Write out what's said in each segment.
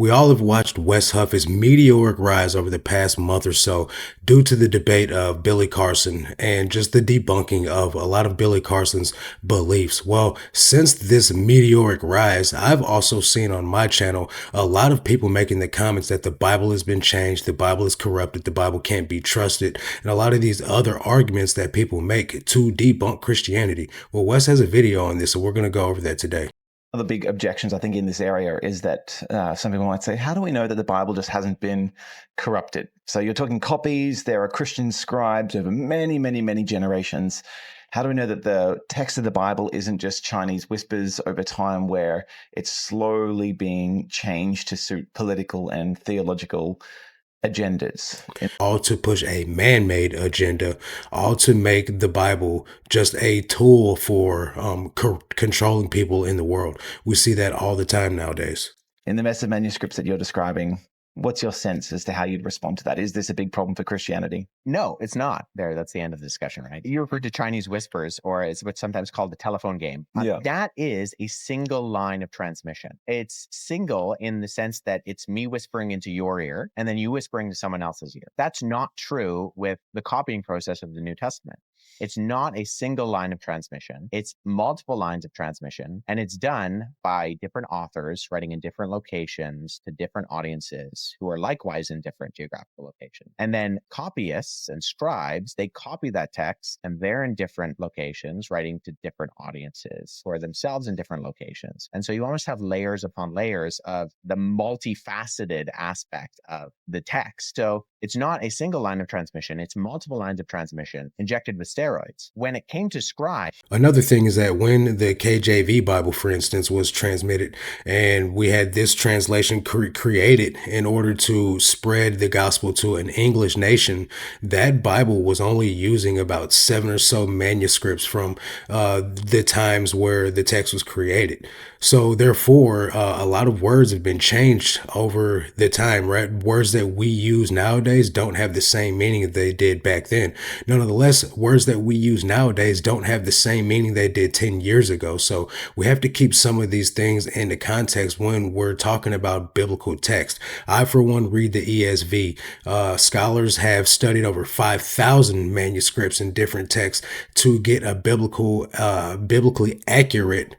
We all have watched Wes Huff's meteoric rise over the past month or so due to the debate of Billy Carson and just the debunking of a lot of Billy Carson's beliefs. Well, since this meteoric rise, I've also seen on my channel a lot of people making the comments that the Bible has been changed, the Bible is corrupted, the Bible can't be trusted, and a lot of these other arguments that people make to debunk Christianity. Well, Wes has a video on this, so we're going to go over that today. One of the big objections, I think, in this area is that some people might say, how do we know that the Bible just hasn't been corrupted? So you're talking copies. There are Christian scribes over many, many, many generations. How do we know that the text of the Bible isn't just Chinese whispers over time where it's slowly being changed to suit political and theological agendas? All to push a man-made agenda, all to make the Bible just a tool for controlling people in the world. We see that all the time nowadays. In the mess of manuscripts that you're describing, what's your sense as to how you'd respond to that? Is this a big problem for Christianity? No, it's not. That's the end of the discussion, right? You referred to Chinese whispers, or it's what's sometimes called the telephone game. Yeah. That is a single line of transmission. It's single in the sense that it's me whispering into your ear and then you whispering to someone else's ear. That's not true with the copying process of the New Testament. It's not a single line of transmission. It's multiple lines of transmission, and it's done by different authors writing in different locations to different audiences who are likewise in different geographical locations. And then copyists and scribes, they copy that text, and they're in different locations writing to different audiences who are themselves in different locations. And so you almost have layers upon layers of the multifaceted aspect of the text. So it's not a single line of transmission. It's multiple lines of transmission injected with steroids. When it came to scribe. Another thing is that when the KJV Bible, for instance, was transmitted and we had this translation created in order to spread the gospel to an English nation, that Bible was only using about 7 or so manuscripts from the times where the text was created. So therefore, a lot of words have been changed over the time, right? Words that we use nowadays don't have the same meaning that they did back then. Nonetheless, words that we use nowadays don't have the same meaning they did 10 years ago. So we have to keep some of these things into context when we're talking about biblical text. I, for one, read the ESV. Scholars have studied over 5,000 manuscripts in different texts to get a biblically accurate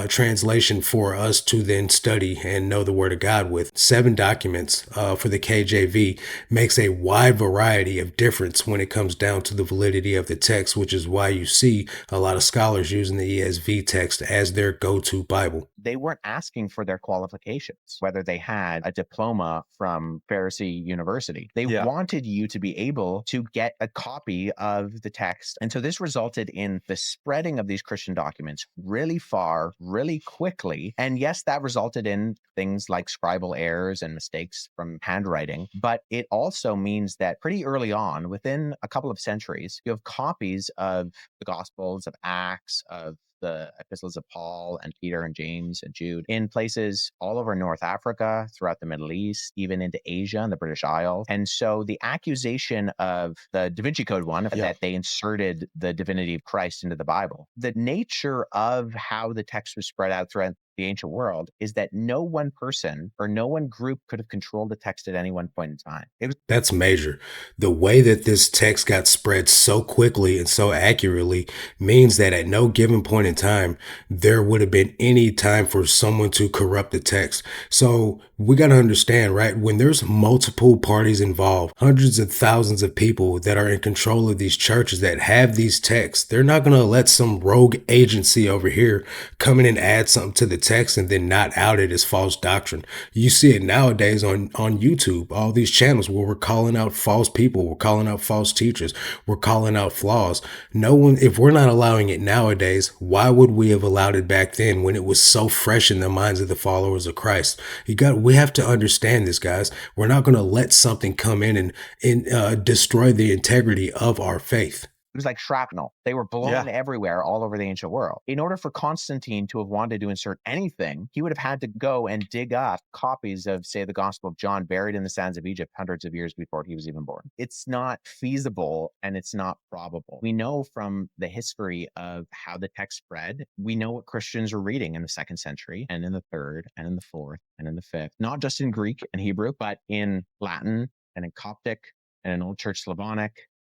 translation for us to then study and know the Word of God with. 7 documents for the KJV makes a wide variety of difference when it comes down to the validity of the text, which is why you see a lot of scholars using the ESV text as their go-to Bible. They weren't asking for their qualifications, whether they had a diploma from Pharisee University. They wanted you to be able to get a copy of the text. And so this resulted in the spreading of these Christian documents really far, really quickly. And yes, that resulted in things like scribal errors and mistakes from handwriting. But it also means that pretty early on, within a couple of centuries, you have copies of the Gospels, of Acts, of the epistles of Paul and Peter and James and Jude in places all over North Africa, throughout the Middle East, even into Asia and the British Isles. And so the accusation of the Da Vinci Code that they inserted the divinity of Christ into the Bible, the nature of how the text was spread out throughout the ancient world is that no one person or no one group could have controlled the text at any one point in time. That's major. The way that this text got spread so quickly and so accurately means that at no given point in time, there would have been any time for someone to corrupt the text. So we got to understand, right? When there's multiple parties involved, hundreds of thousands of people that are in control of these churches that have these texts, they're not going to let some rogue agency over here come in and add something to the text and then not out it as false doctrine. You see it nowadays on YouTube, all these channels where we're calling out false people, we're calling out false teachers, we're calling out flaws. No one, if we're not allowing it nowadays, why would we have allowed it back then when it was so fresh in the minds of the followers of Christ? We have to understand this, guys. We're not going to let something come in and destroy the integrity of our faith. It was like shrapnel. They were blown everywhere all over the ancient world. In order for Constantine to have wanted to insert anything, he would have had to go and dig up copies of, say, the Gospel of John buried in the sands of Egypt hundreds of years before he was even born. It's not feasible and it's not probable. We know from the history of how the text spread, we know what Christians were reading in the 2nd century and in the 3rd and in the 4th and in the 5th, not just in Greek and Hebrew, but in Latin and in Coptic and in Old Church Slavonic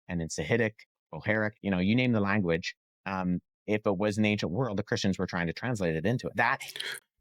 and in Sahidic, Bohairic, you name the language. If it was an ancient world, the Christians were trying to translate it into it.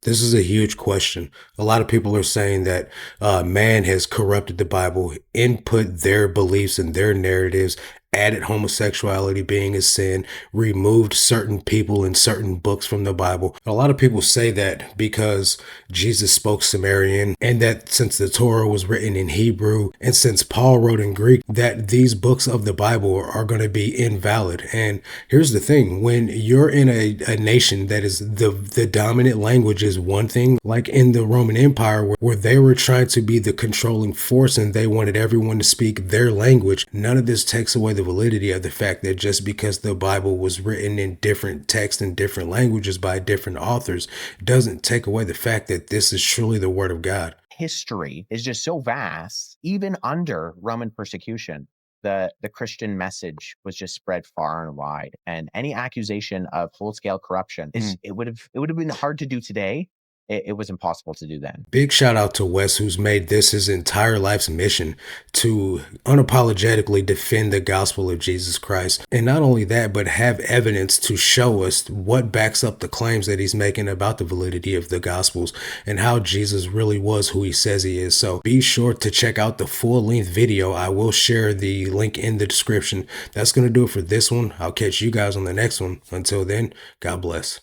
This is a huge question. A lot of people are saying that man has corrupted the Bible, input their beliefs and their narratives, added homosexuality being a sin, removed certain people and certain books from the Bible. A lot of people say that because Jesus spoke Sumerian, and that since the Torah was written in Hebrew and since Paul wrote in Greek, that these books of the Bible are going to be invalid. And here's the thing: when you're in a nation that is the dominant language is one thing, like in the Roman Empire, where they were trying to be the controlling force and they wanted everyone to speak their language, none of this takes away the validity of the fact that just because the Bible was written in different texts and different languages by different authors doesn't take away the fact that this is truly the Word of God. History is just so vast. Even under Roman persecution, the Christian message was just spread far and wide. And any accusation of full-scale corruption, it would have been hard to do today. It was impossible to do then. Big shout out to Wes, who's made this his entire life's mission to unapologetically defend the gospel of Jesus Christ. And not only that, but have evidence to show us what backs up the claims that he's making about the validity of the gospels and how Jesus really was who he says he is. So be sure to check out the full-length video. I will share the link in the description. That's going to do it for this one. I'll catch you guys on the next one. Until then, God bless.